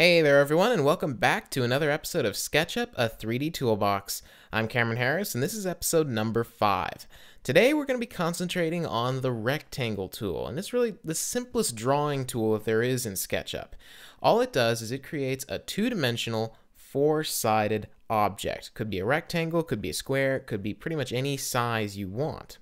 Hey there everyone, and welcome back to another episode of Sketchup, a 3D Toolbox. I'm Cameron Harris, and this is episode number 5. Today we're going to be concentrating on the rectangle tool, and it's really the simplest drawing tool that there is in SketchUp. All it does is it creates a two-dimensional, four-sided object. Could be a rectangle, could be a square, could be pretty much any size you want.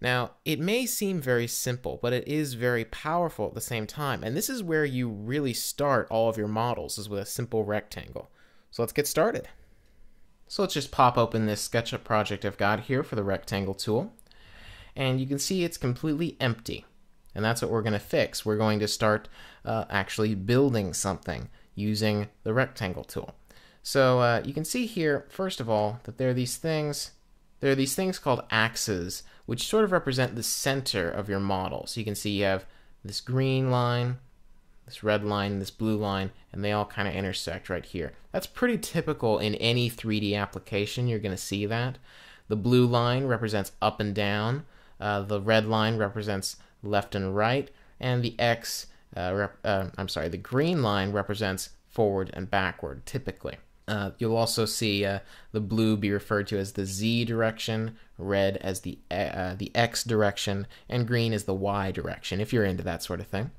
Now, it may seem very simple, but it is very powerful at the same time, and this is where you really start all of your models, is with a simple rectangle. So let's get started. So let's just pop open this SketchUp project I've got here for the rectangle tool, and you can see it's completely empty, and that's what we're going to fix. We're going to start actually building something using the rectangle tool. So you can see here, first of all, that there are these things called axes, which sort of represent the center of your model. So you can see you have this green line, this red line, this blue line, and they all kind of intersect right here. That's pretty typical in any 3D application. You're going to see that. The blue line represents up and down, the red line represents left and right, and the the green line represents forward and backward, typically. You'll also see the blue be referred to as the Z direction, red as the X direction, and green as the Y direction, if you're into that sort of thing.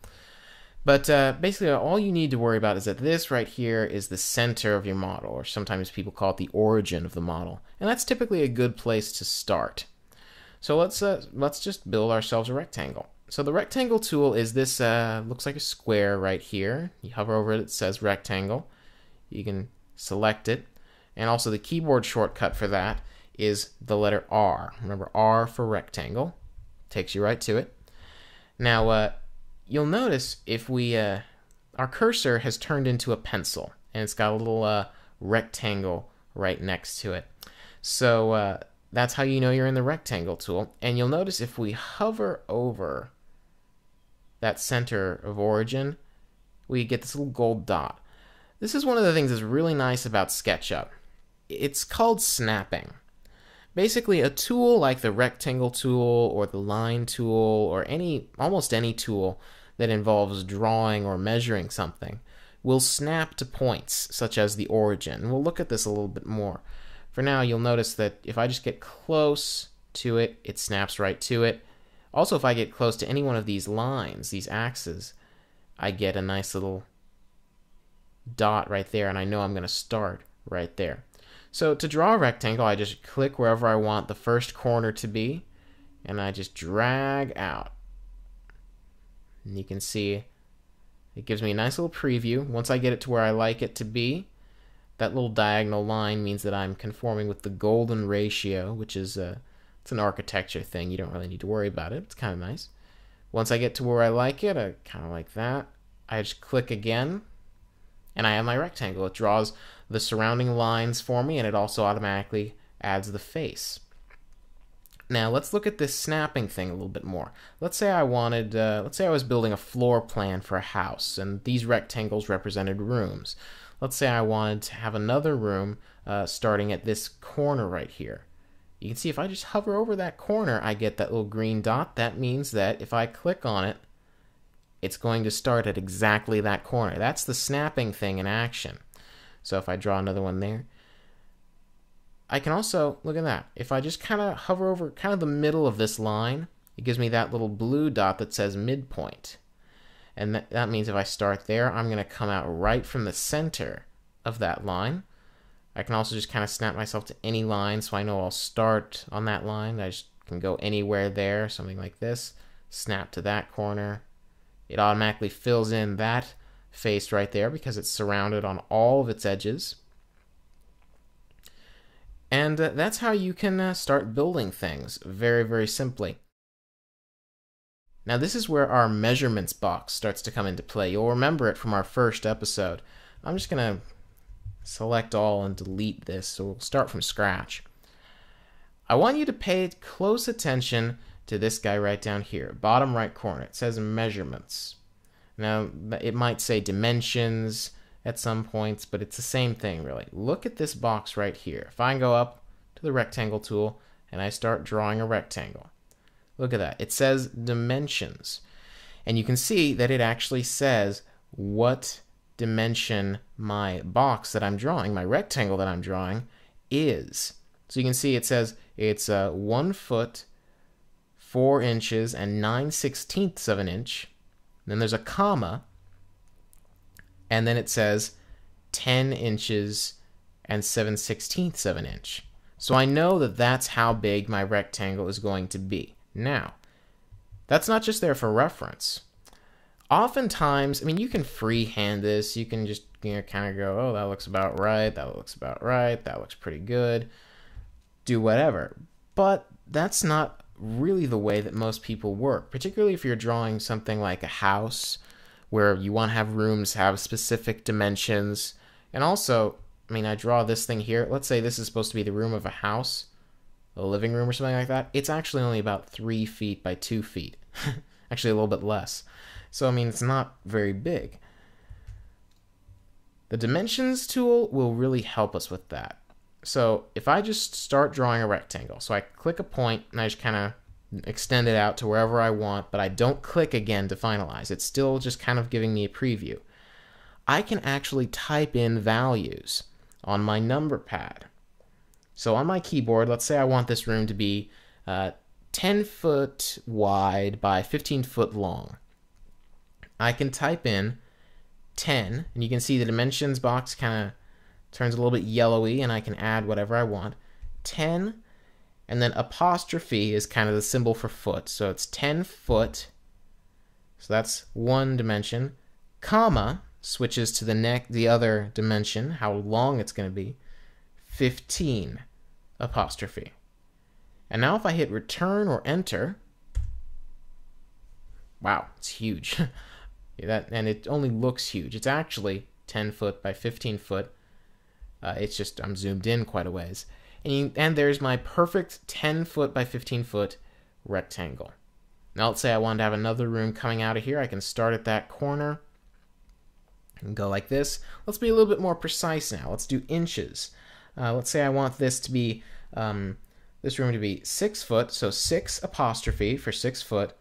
But basically all you need to worry about is that this right here is the center of your model, or sometimes people call it the origin of the model. And that's typically a good place to start. So let's just build ourselves a rectangle. So the rectangle tool is this, looks like a square right here. You hover over it, it says rectangle. You can select it, and also the keyboard shortcut for that is the letter R. Remember, R for rectangle. Takes you right to it. Now you'll notice if we our cursor has turned into a pencil, and it's got a little rectangle right next to it. So that's how you know you're in the rectangle tool. And you'll notice if we hover over that center of origin, we get this little gold dot. This is one of the things that's really nice about SketchUp. It's called snapping. Basically, a tool like the rectangle tool or the line tool or almost any tool that involves drawing or measuring something will snap to points, such as the origin. We'll look at this a little bit more. For now, you'll notice that if I just get close to it, it snaps right to it. Also, if I get close to any one of these lines, these axes, I get a nice little dot right there, and I know I'm going to start right there. So to draw a rectangle, I just click wherever I want the first corner to be, and I just drag out. And you can see it gives me a nice little preview. Once I get it to where I like it to be, that little diagonal line means that I'm conforming with the golden ratio, which is it's an architecture thing. You don't really need to worry about it. It's kind of nice. Once I get to where I like it, I kind of like that, I just click again, and I have my rectangle. It draws the surrounding lines for me, and it also automatically adds the face. Now let's look at this snapping thing a little bit more. Let's say I was building a floor plan for a house, and these rectangles represented rooms. Let's say I wanted to have another room starting at this corner right here. You can see if I just hover over that corner, I get that little green dot. That means that if I click on it, it's going to start at exactly that corner. That's the snapping thing in action. So if I draw another one there, I can also, look at that. If I just kind of hover over kind of the middle of this line, it gives me that little blue dot that says midpoint. And that means if I start there, I'm going to come out right from the center of that line. I can also just kind of snap myself to any line, so I know I'll start on that line. I just can go anywhere there, something like this. Snap to that corner. It automatically fills in that face right there because it's surrounded on all of its edges. And that's how you can start building things very, very simply. Now this is where our measurements box starts to come into play. You'll remember it from our first episode. I'm just going to select all and delete this, so we'll start from scratch. I want you to pay close attention to this guy right down here, bottom right corner. It says measurements. Now, it might say dimensions at some points, but it's the same thing, really. Look at this box right here. If I go up to the rectangle tool and I start drawing a rectangle, look at that. It says dimensions. And you can see that it actually says what dimension my box that I'm drawing, my rectangle that I'm drawing, is. So you can see it says it's 1 foot, 4 inches, and 9/16 of an inch. Then there's a comma, and then it says 10 inches and 7/16 of an inch. So I know that that's how big my rectangle is going to be. Now, that's not just there for reference. Oftentimes, I mean, you can freehand this. You can just, kind of go, oh, that looks about right, that looks about right, that looks pretty good. Do whatever. But that's not really the way that most people work, particularly if you're drawing something like a house where you want to have rooms have specific dimensions. And also, I mean, I draw this thing here. Let's say this is supposed to be the room of a house, a living room or something like that. It's actually only about 3 feet by 2 feet. Actually, a little bit less. So, I mean, it's not very big. The dimensions tool will really help us with that. So, if I just start drawing a rectangle, so I click a point and I just kind of extend it out to wherever I want, but I don't click again to finalize. It's still just kind of giving me a preview. I can actually type in values on my number pad. So on my keyboard, let's say I want this room to be 10 foot wide by 15 foot long. I can type in 10, and you can see the dimensions box kind of turns a little bit yellowy, and I can add whatever I want. 10, and then apostrophe is kind of the symbol for foot, so it's 10 foot, so that's one dimension. Comma switches to the other dimension, how long it's going to be, 15 apostrophe. And now if I hit return or enter, wow, it's huge. And it only looks huge. It's actually 10 foot by 15 foot. It's just, I'm zoomed in quite a ways. And there's my perfect 10 foot by 15 foot rectangle. Now let's say I wanted to have another room coming out of here. I can start at that corner and go like this. Let's be a little bit more precise now. Let's do inches. Let's say I want this to be, this room to be 6 foot, so 6 apostrophe for 6 foot,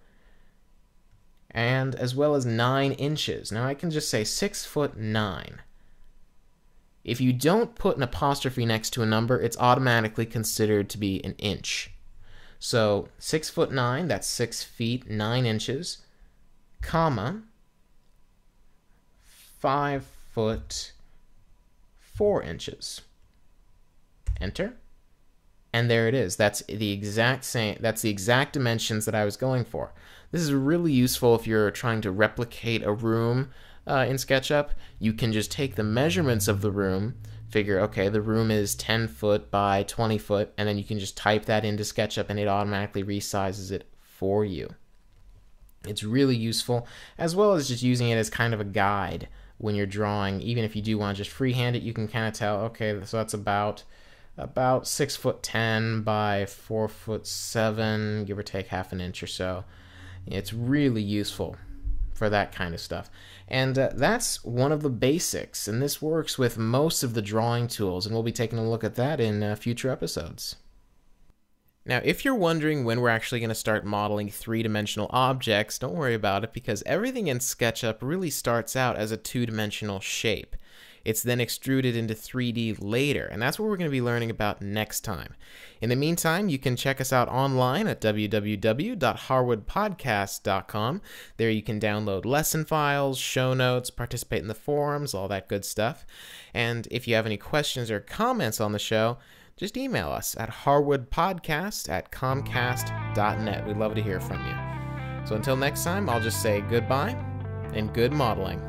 and as well as 9 inches. Now I can just say 6 foot 9. If you don't put an apostrophe next to a number, it's automatically considered to be an inch. So 6 foot 9, that's 6 feet 9 inches, comma, 5 foot 4 inches. Enter. And there it is. That's the exact same. That's the exact dimensions that I was going for. This is really useful if you're trying to replicate a room in SketchUp. You can just take the measurements of the room, figure, okay, the room is 10 foot by 20 foot, and then you can just type that into SketchUp and it automatically resizes it for you. It's really useful, as well as just using it as kind of a guide when you're drawing. Even if you do want to just freehand it, you can kind of tell, okay, so that's about 6 foot 10 by 4 foot 7, give or take half an inch or so. It's really useful for that kind of stuff. And that's one of the basics, and this works with most of the drawing tools, and we'll be taking a look at that in future episodes. Now, if you're wondering when we're actually going to start modeling three-dimensional objects, don't worry about it, because everything in SketchUp really starts out as a two-dimensional shape. It's then extruded into 3D later, and that's what we're going to be learning about next time. In the meantime, you can check us out online at www.harwoodpodcast.com. There you can download lesson files, show notes, participate in the forums, all that good stuff. And if you have any questions or comments on the show, just email us at harwoodpodcast@comcast.net. We'd love to hear from you. So until next time, I'll just say goodbye and good modeling.